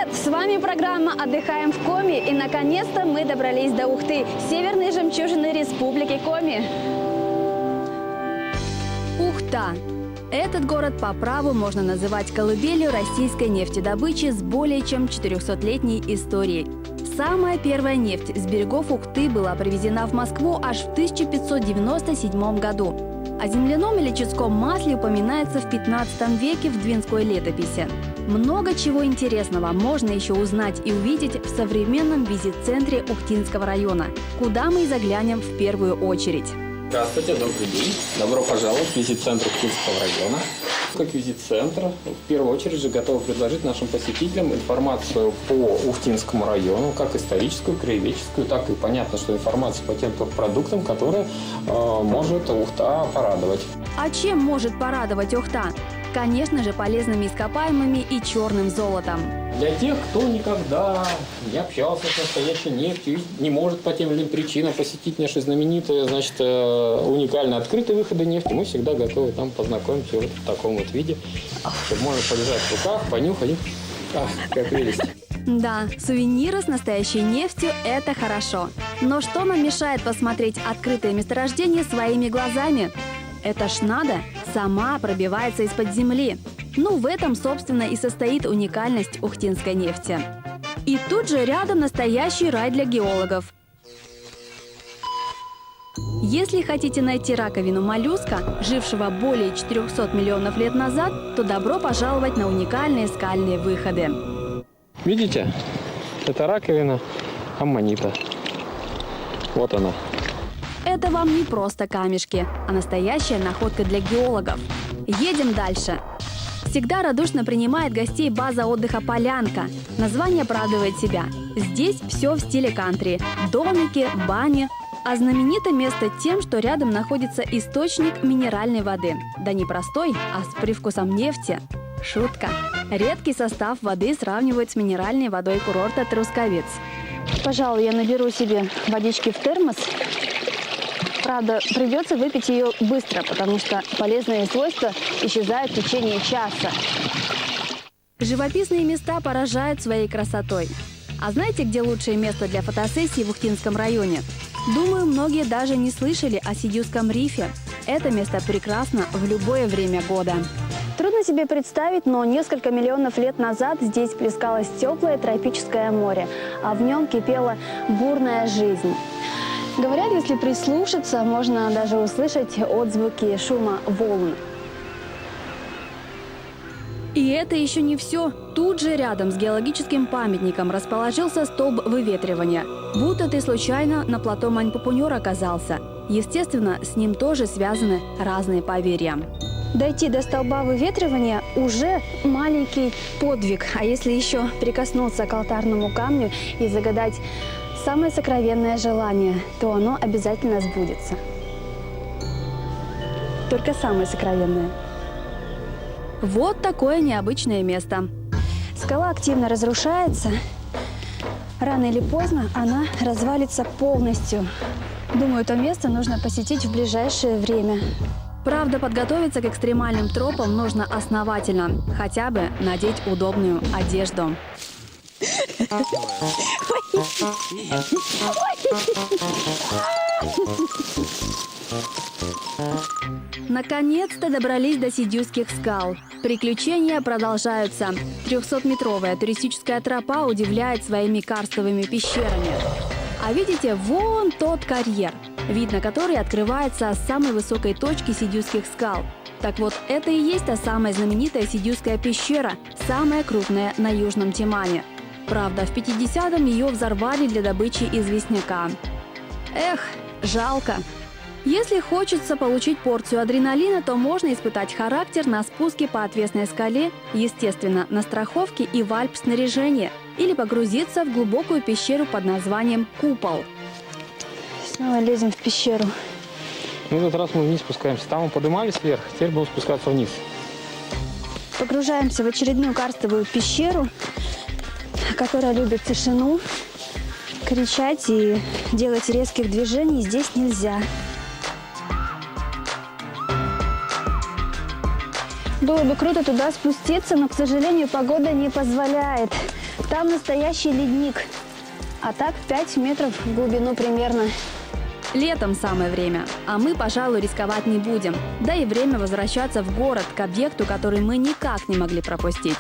Привет! С вами программа «Отдыхаем в Коми», и наконец-то мы добрались до Ухты, северной жемчужины Республики Коми. Ухта. Этот город по праву можно называть колыбелью российской нефтедобычи с более чем 400-летней историей. Самая первая нефть с берегов Ухты была привезена в Москву аж в 1597 году. О земляном или ческом масле упоминается в 15 веке в Двинской летописи. Много чего интересного можно еще узнать и увидеть в современном визит-центре Ухтинского района, куда мы и заглянем в первую очередь. Здравствуйте, добрый день. Добро пожаловать в визит-центр Ухтинского района. Как визит-центр, в первую очередь же готовы предложить нашим посетителям информацию по Ухтинскому району, как историческую, краеведческую, так и понятно, что информацию по тем продуктам, которые может Ухта порадовать. А чем может порадовать Ухта? Конечно же, полезными ископаемыми и черным золотом. Для тех, кто никогда не общался с настоящей нефтью, не может по тем или иным причинам посетить наши знаменитые, уникально открытые выходы нефти, мы всегда готовы там познакомить вот в таком вот виде, чтобы можно подержать в руках, понюхать. Ах, как прелесть. Да, сувениры с настоящей нефтью – это хорошо. Но что нам мешает посмотреть открытое месторождение своими глазами? Это ж надо, сама пробивается из-под земли. Ну, в этом, собственно, и состоит уникальность ухтинской нефти. И тут же рядом настоящий рай для геологов. Если хотите найти раковину моллюска, жившего более 400 миллионов лет назад, то добро пожаловать на уникальные скальные выходы. Видите? Это раковина аммонита. Вот она. Это вам не просто камешки, а настоящая находка для геологов. Едем дальше. Всегда радушно принимает гостей база отдыха «Полянка». Название оправдывает себя. Здесь все в стиле кантри. Домики, бани. А знаменито место тем, что рядом находится источник минеральной воды. Да не простой, а с привкусом нефти. Шутка. Редкий состав воды сравнивают с минеральной водой курорта Трусковец. Пожалуй, я наберу себе водички в термос. Правда, придется выпить ее быстро, потому что полезные свойства исчезают в течение часа. Живописные места поражают своей красотой. А знаете, где лучшее место для фотосессии в Ухтинском районе? Думаю, многие даже не слышали о Сидюском рифе. Это место прекрасно в любое время года. Трудно себе представить, но несколько миллионов лет назад здесь плескалось теплое тропическое море, а в нем кипела бурная жизнь. Говорят, если прислушаться, можно даже услышать отзвуки шума волн. И это еще не все. Тут же рядом с геологическим памятником расположился столб выветривания. Будто ты случайно на плато Мань-Пупуньор оказался. Естественно, с ним тоже связаны разные поверья. Дойти до столба выветривания уже маленький подвиг. А если еще прикоснуться к алтарному камню и загадать самое сокровенное желание, то оно обязательно сбудется. Только самое сокровенное. Вот такое необычное место. Скала активно разрушается. Рано или поздно она развалится полностью. Думаю, это место нужно посетить в ближайшее время. Правда, подготовиться к экстремальным тропам нужно основательно. Хотя бы надеть удобную одежду. Наконец-то добрались до Сидюских скал. Приключения продолжаются. 300-метровая туристическая тропа удивляет своими карстовыми пещерами. А видите, вон тот карьер, вид на который открывается с самой высокой точки Сидюских скал. Так вот, это и есть та самая знаменитая Сидюская пещера, самая крупная на Южном Тимане. Правда, в 50-м ее взорвали для добычи известняка. Эх, жалко. Если хочется получить порцию адреналина, то можно испытать характер на спуске по отвесной скале, естественно, на страховке и в альп-снаряжении, или погрузиться в глубокую пещеру под названием «Купол». Снова лезем в пещеру. В этот раз мы вниз спускаемся. Там мы поднимались вверх, теперь будем спускаться вниз. Погружаемся в очередную карстовую пещеру, которая любит тишину. Кричать и делать резких движений здесь нельзя. Было бы круто туда спуститься, но, к сожалению, погода не позволяет. Там настоящий ледник. А так 5 метров в глубину примерно. Летом самое время, а мы, пожалуй, рисковать не будем. Да и время возвращаться в город, к объекту, который мы никак не могли пропустить.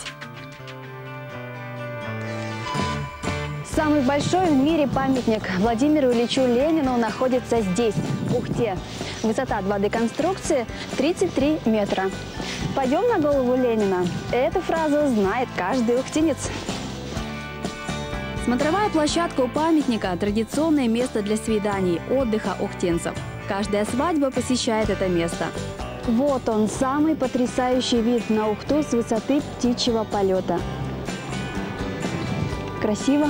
Самый большой в мире памятник Владимиру Ильичу Ленину находится здесь, в Ухте. Высота 2D-конструкции 33 метра. Пойдем на голову Ленина. Эту фразу знает каждый ухтинец. Смотровая площадка у памятника – традиционное место для свиданий, отдыха ухтенцев. Каждая свадьба посещает это место. Вот он, самый потрясающий вид на Ухту с высоты птичьего полета. Красиво.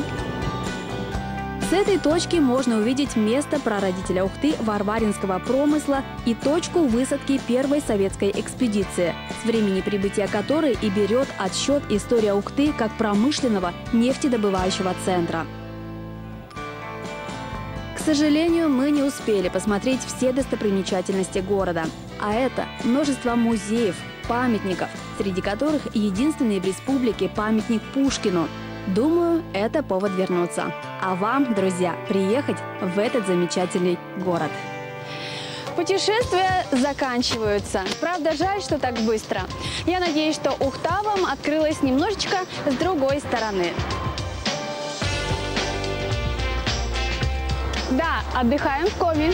С этой точки можно увидеть место прародителя Ухты варваринского промысла и точку высадки первой советской экспедиции, с времени прибытия которой и берет отсчет история Ухты как промышленного нефтедобывающего центра. К сожалению, мы не успели посмотреть все достопримечательности города. А это множество музеев, памятников, среди которых единственный в республике памятник Пушкину. Думаю, это повод вернуться. А вам, друзья, приехать в этот замечательный город. Путешествия заканчиваются. Правда, жаль, что так быстро. Я надеюсь, что Ухта вам открылась немножечко с другой стороны. Да, отдыхаем в Коми.